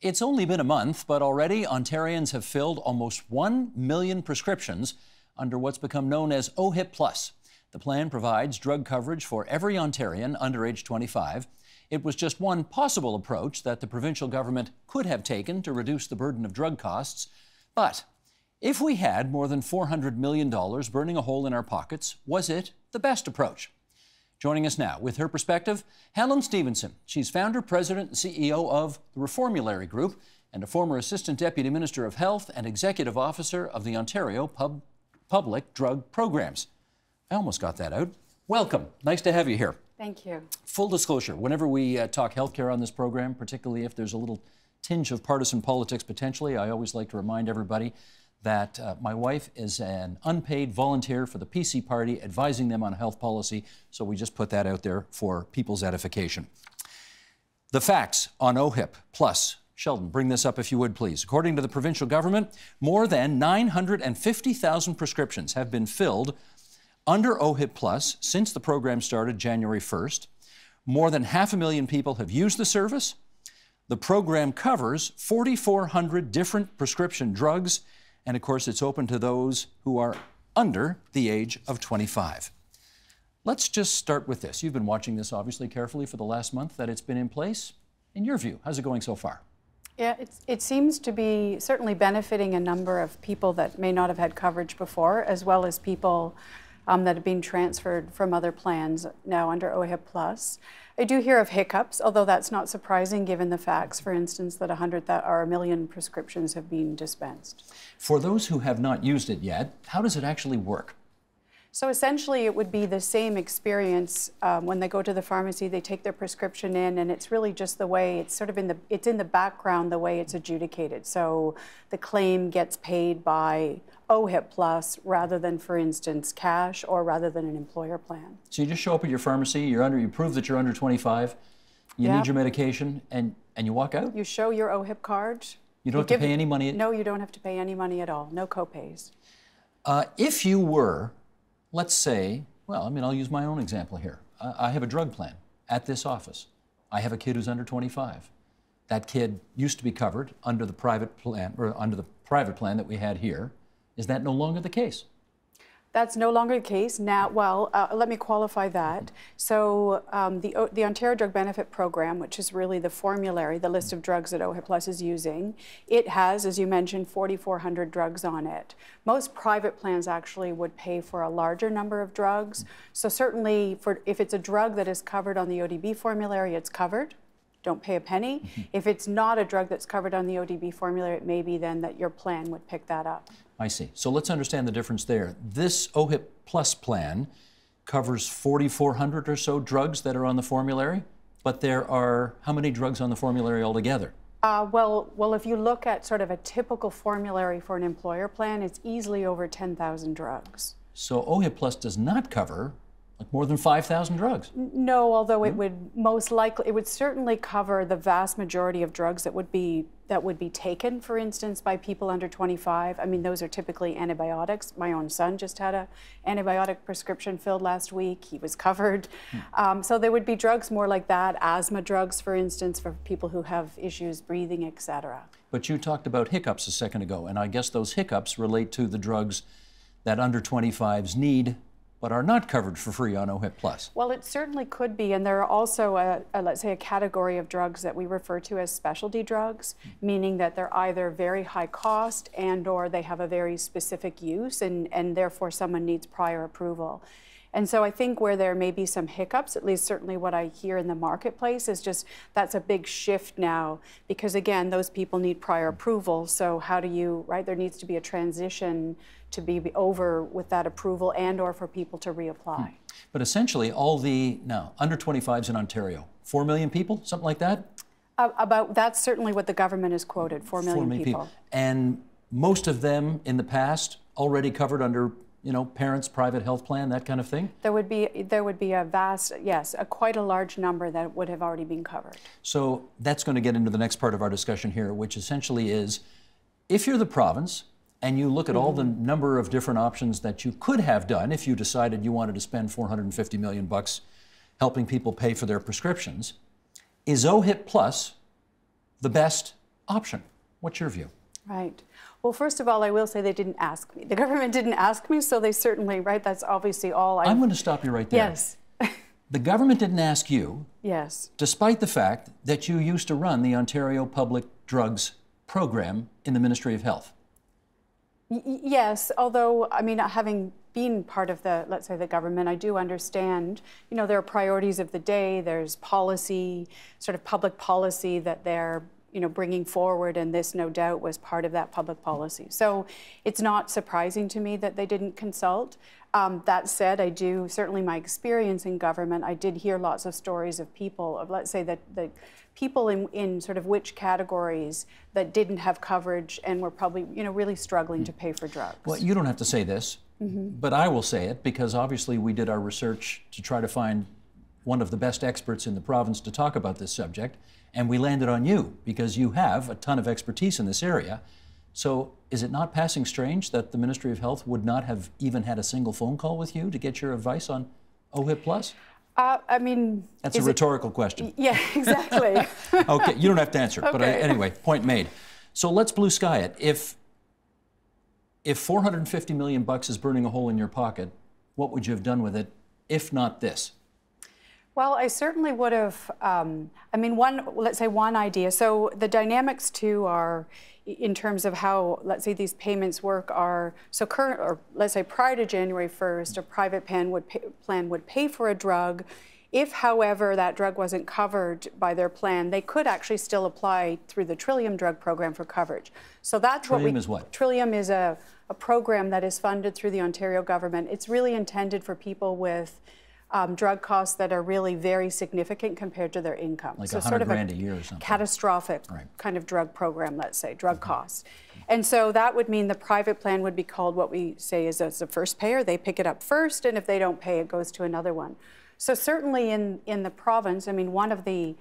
It's only been a month, but already Ontarians have filled almost 1 million prescriptions under what's become known as OHIP Plus. The plan provides drug coverage for every Ontarian under age 25. It was just one possible approach that the provincial government could have taken to reduce the burden of drug costs. But if we had more than $400 million burning a hole in our pockets, was it the best approach? Joining us now with her perspective, Helen Stevenson. She's founder, president, and CEO of the Formulary Group and a former Assistant Deputy Minister of Health and Executive Officer of the Ontario Public Drug Programs. I almost got that out. Welcome. Nice to have you here. Thank you. Full disclosure, whenever we talk healthcare on this program, particularly if there's a little tinge of partisan politics potentially, I always like to remind everybody that my wife is an unpaid volunteer for the PC Party, advising them on health policy, so we just put that out there for people's edification. The facts on OHIP Plus. Sheldon, bring this up if you would, please. According to the provincial government, more than 950,000 prescriptions have been filled under OHIP Plus since the program started January 1st. More than 500,000 people have used the service. The program covers 4,400 different prescription drugs, and of course, it's open to those who are under the age of 25. Let's just start with this. You've been watching this obviously carefully for the last month that it's been in place. In your view, how's it going so far? Yeah, it seems to be certainly benefiting a number of people that may not have had coverage before, as well as people that have been transferred from other plans now under OHIP Plus. I do hear of hiccups, although that's not surprising given the facts, for instance, that 1 million prescriptions have been dispensed. For those who have not used it yet, how does it actually work? So essentially it would be the same experience when they go to the pharmacy, they take their prescription in, and it's really just the way it's sort of it's in the background, the way it's adjudicated. So the claim gets paid by OHIP Plus rather than, for instance, cash or rather than an employer plan. So you just show up at your pharmacy, you prove that you're under 25, you need your medication, and you walk out? You show your OHIP card. You don't have to pay any money? No, you don't have to pay any money at all. No copays. If you were, let's say, well, I'll use my own example here. I have a drug plan at this office. I have a kid who's under 25. That kid used to be covered under the private plan, or under the private plan that we had here. Is that no longer the case? That's no longer the case now. Well, let me qualify that. So the Ontario Drug Benefit Program, which is really the formulary, the list of drugs that OHIP Plus is using, it has, as you mentioned, 4,400 drugs on it. Most private plans actually would pay for a larger number of drugs. So certainly, if it's a drug that is covered on the ODB formulary, it's covered. Don't pay a penny. If it's not a drug that's covered on the ODB formulary, it may be then that your plan would pick that up. I see. So let's understand the difference there. This OHIP Plus plan covers 4,400 or so drugs that are on the formulary, but there are how many drugs on the formulary altogether? Well, if you look at sort of a typical formulary for an employer plan, it's easily over 10,000 drugs. So OHIP Plus does not cover like more than 5,000 drugs. No, although it would it would certainly cover the vast majority of drugs that would be taken, for instance, by people under 25. Those are typically antibiotics. My own son just had an antibiotic prescription filled last week. He was covered. So there would be drugs more like that, asthma drugs, for instance, for people who have issues breathing, etc. But you talked about hiccups a second ago, and I guess those hiccups relate to the drugs that under 25s need but are not covered for free on OHIP Plus. Well, it certainly could be, and there are also, let's say, a category of drugs that we refer to as specialty drugs, meaning that they're either very high cost and or they have a very specific use, and therefore someone needs prior approval. And so I think where there may be some hiccups, at least certainly what I hear in the marketplace, is just that's a big shift now, because again, those people need prior approval. So how do you, right, there needs to be a transition to be over with that approval and or for people to reapply. But essentially all the, now, under 25s in Ontario, 4 million people, something like that? That's certainly what the government has quoted, 4 million people. And most of them in the past already covered under parents' private health plan, that kind of thing? There would be a vast, yes, quite a large number that would have already been covered. So that's going to get into the next part of our discussion here, which essentially is, if you're the province and you look at all the number of different options that you could have done if you decided you wanted to spend $450 million helping people pay for their prescriptions, is OHIP Plus the best option. What's your view? Right. Well, first of all, I will say they didn't ask me. The government didn't ask me, so they certainly, right, that's obviously all I'm going to stop you right there. Yes. The government didn't ask you, yes, despite the fact that you used to run the Ontario Public Drugs Program in the Ministry of Health. Yes, although, I mean, having been part of the, let's say, the government, I do understand, you know, there are priorities of the day, there's policy, sort of public policy that they're, you know, bringing forward, and this, no doubt, was part of that public policy. So it's not surprising to me that they didn't consult. That said, I do, certainly my experience in government, I did hear lots of stories of people, of let's say that the people in sort of which categories that didn't have coverage and were probably, you know, really struggling to pay for drugs. Well, you don't have to say this, but I will say it, because obviously we did our research to try to find one of the best experts in the province to talk about this subject, and we landed on you because you have a ton of expertise in this area. So is it not passing strange that the Ministry of Health would not have even had a single phone call with you to get your advice on OHIP Plus? I mean... That's a rhetorical question. Yeah, exactly. Okay, you don't have to answer, okay. But anyway, point made. So let's blue sky it. If $450 million is burning a hole in your pocket, what would you have done with it, if not this? Well, I certainly would have, I mean, let's say one idea. So the dynamics too are, in terms of how, let's say, these payments work are, so current, or let's say prior to January 1st, a private plan would pay for a drug. If, however, that drug wasn't covered by their plan, they could actually still apply through the Trillium drug program for coverage. So that's Trillium is what? Trillium is a program that is funded through the Ontario government. It's really intended for people with drug costs that are really very significant compared to their income. Like so $100 sort of grand a year or something. Catastrophic kind of drug program, let's say, drug costs. And so that would mean the private plan would be called what we say is as a first payer. They pick it up first, and if they don't pay, it goes to another one. So certainly in the province, I mean, one of the,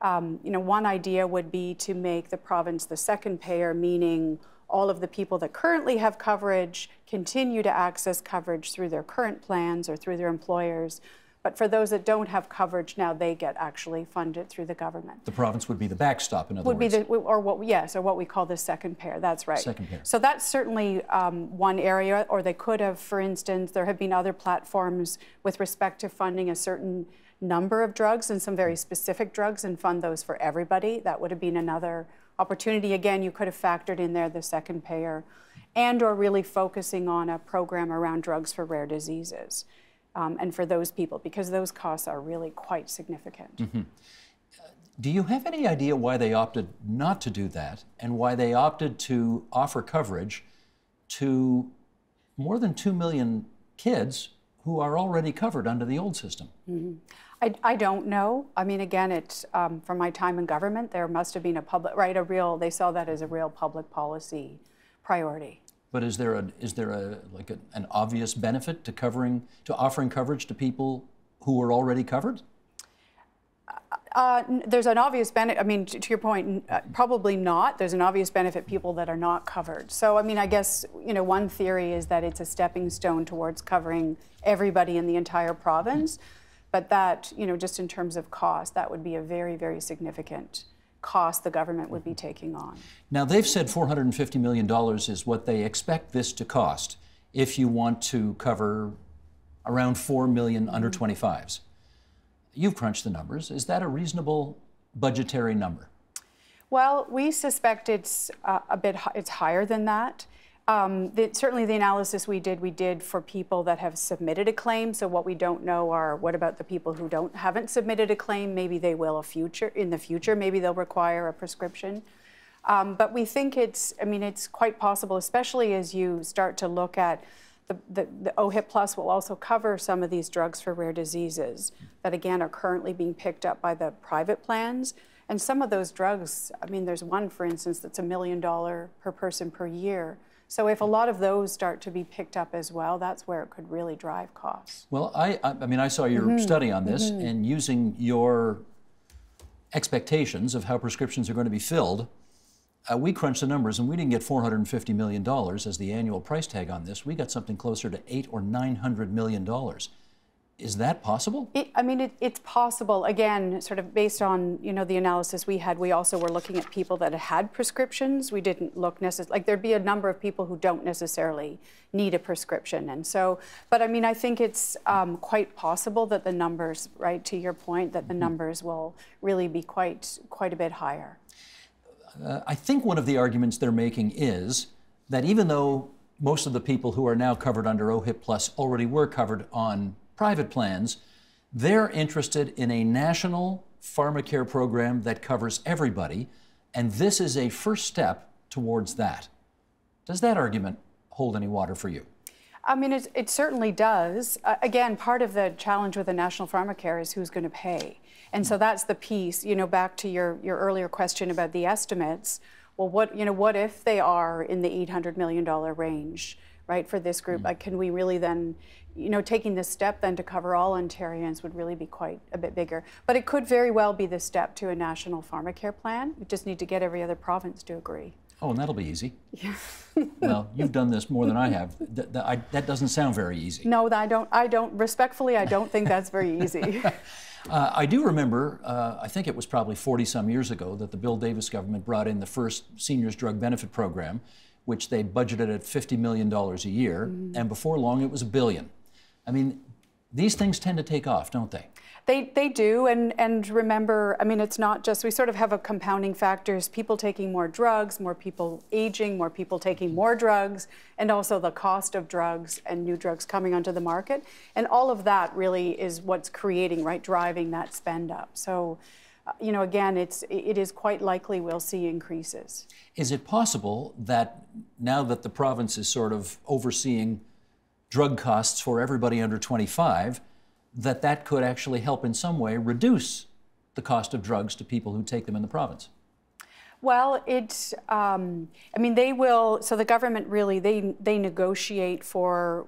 one idea would be to make the province the second payer, meaning all of the people that currently have coverage continue to access coverage through their current plans or through their employers. But for those that don't have coverage, now they get actually funded through the government. The province would be the backstop, in other words. Would be or what we call the second payer. That's right. Second payer. So that's certainly one area. Or they could have, for instance, there have been other platforms with respect to funding a certain number of drugs and some very specific drugs and fund those for everybody. That would have been another opportunity. Again, you could have factored in there the second payer, and or really focusing on a program around drugs for rare diseases. And for those people, because those costs are really quite significant. Do you have any idea why they opted not to do that, and why they opted to offer coverage to more than 2 million kids who are already covered under the old system? I don't know. I mean, again, it's from my time in government, there must have been they saw that as a real public policy priority. But is there an obvious benefit to offering coverage to people who are already covered? There's an obvious benefit. I mean, to your point, probably not. There's an obvious benefit people that are not covered. So, I mean, I guess, one theory is that it's a stepping stone towards covering everybody in the entire province. But that, just in terms of cost, that would be a very, very significant cost the government would be taking on. Now, they've said $450 million is what they expect this to cost if you want to cover around 4 million under 25s. You've crunched the numbers. Is that a reasonable budgetary number? Well, we suspect it's it's higher than that. Certainly the analysis we did for people that have submitted a claim. So what we don't know are, what about the people who haven't submitted a claim? Maybe they will in the future, maybe they'll require a prescription. But we think it's quite possible, especially as you start to look at the OHIP Plus will also cover some of these drugs for rare diseases that, again, are currently being picked up by the private plans. And some of those drugs, there's one, for instance, that's $1 million per person per year. So if a lot of those start to be picked up as well, that's where it could really drive costs. Well, I saw your study on this, and using your expectations of how prescriptions are going to be filled, we crunched the numbers, and we didn't get $450 million as the annual price tag on this. We got something closer to $800 or $900 million. Is that possible? It's possible. Again, sort of based on, the analysis we had, we also were looking at people that had prescriptions. We didn't look necessarily, like there'd be a number of people who don't necessarily need a prescription. And so, but I think it's quite possible that the numbers, right, to your point, that the numbers will really be quite a bit higher. I think one of the arguments they're making is that even though most of the people who are now covered under OHIP Plus already were covered on private plans, they're interested in a national Pharmacare program that covers everybody, and this is a first step towards that. Does that argument hold any water for you? It certainly does. Again, part of the challenge with the national Pharmacare is who's going to pay. And so that's the piece, back to your earlier question about the estimates. Well, what if they are in the $800 million range, right, for this group? Like, can we really then, taking this step then to cover all Ontarians would really be quite a bit bigger. But it could very well be the step to a national Pharmacare plan. We just need to get every other province to agree. Oh, and that'll be easy. Yeah. Well, you've done this more than I have. That doesn't sound very easy. No, respectfully, I don't think that's very easy. I do remember, I think it was probably 40-some years ago, that the Bill Davis government brought in the first Seniors Drug Benefit Program, which they budgeted at $50 million a year, and before long it was $1 billion. These things tend to take off, don't they? They do, and remember, it's not just, we sort of have a compounding factors, people taking more drugs, more people aging, more people taking more drugs, and also the cost of drugs and new drugs coming onto the market. And all of that really is what's creating, right, driving that spend up. So, again, it is quite likely we'll see increases. Is it possible that now that the province is sort of overseeing drug costs for everybody under 25, that could actually help in some way reduce the cost of drugs to people who take them in the province? Well, they will, so the government really, they negotiate for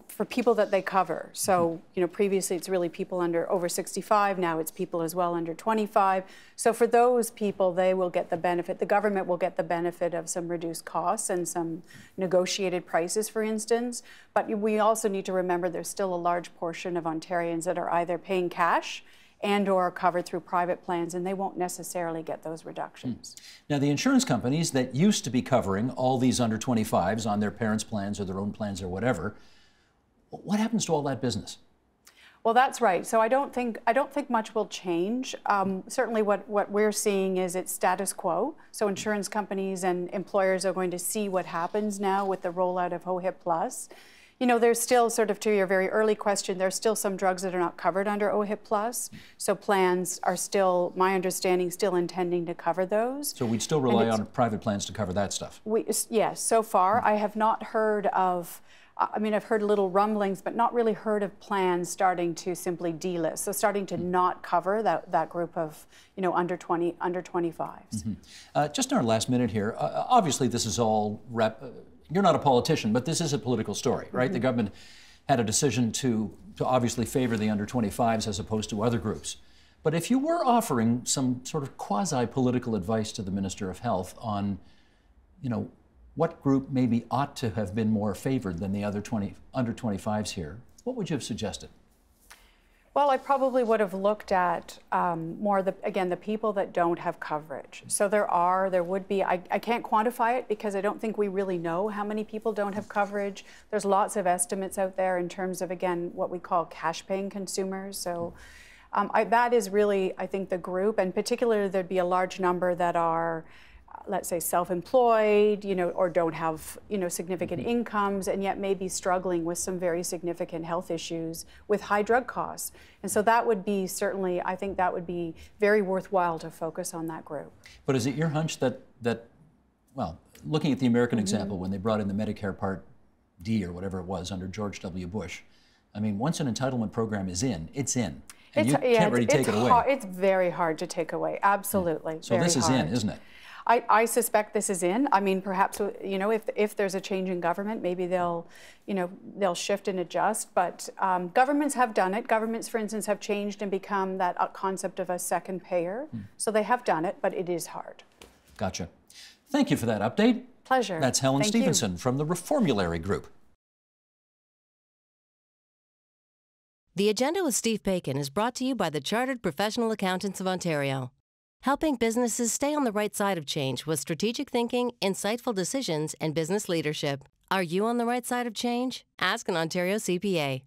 for people that they cover. So, previously it's really people over 65, now it's people as well under 25. So for those people, they will get the benefit, the government will get the benefit of some reduced costs and some negotiated prices, for instance. But we also need to remember there's still a large portion of Ontarians that are either paying cash and or covered through private plans, and they won't necessarily get those reductions. Now, the insurance companies that used to be covering all these under 25s on their parents' plans or their own plans or whatever, what happens to all that business? Well, that's right. So I don't think much will change. Certainly what we're seeing is it's status quo. So insurance companies and employers are going to see what happens now with the rollout of OHIP Plus. There's still, sort of to your very early question, there's still some drugs that are not covered under OHIP Plus. So plans are still, my understanding, still intending to cover those. So we'd still rely on private plans to cover that stuff? Yes, so far. I have not heard of, I've heard little rumblings, but not really heard of plans starting to simply delist. So starting to not cover that group of, under 25s. Just in our last minute here, obviously this is all you're not a politician, but this is a political story, right? The government had a decision to obviously favor the under 25s as opposed to other groups. But if you were offering some sort of quasi-political advice to the Minister of Health on, what group maybe ought to have been more favored than the under 25s here, what would you have suggested? Well, I probably would have looked at more, the people that don't have coverage. So there would be, I can't quantify it because I don't think we really know how many people don't have coverage. There's lots of estimates out there in terms of, again, what we call cash-paying consumers. So that is really, I think, the group, and particularly there'd be a large number that are, let's say, self-employed, or don't have, significant incomes, and yet may be struggling with some very significant health issues with high drug costs. And so that would be certainly, I think that would be very worthwhile to focus on that group. But is it your hunch that well, looking at the American example, when they brought in the Medicare Part D or whatever it was under George W. Bush, once an entitlement program is in, it's in. And you can't really take it away. It's very hard to take away, absolutely. So this is in, isn't it? I suspect this is in. Perhaps, if there's a change in government, maybe they'll shift and adjust. But governments have done it. Governments, for instance, have changed and become that concept of a second payer. So they have done it, but it is hard. Gotcha. Thank you for that update. Pleasure. That's Helen Stevenson from the Formulary Group. The Agenda with Steve Paikin is brought to you by the Chartered Professional Accountants of Ontario, helping businesses stay on the right side of change with strategic thinking, insightful decisions, and business leadership. Are you on the right side of change? Ask an Ontario CPA.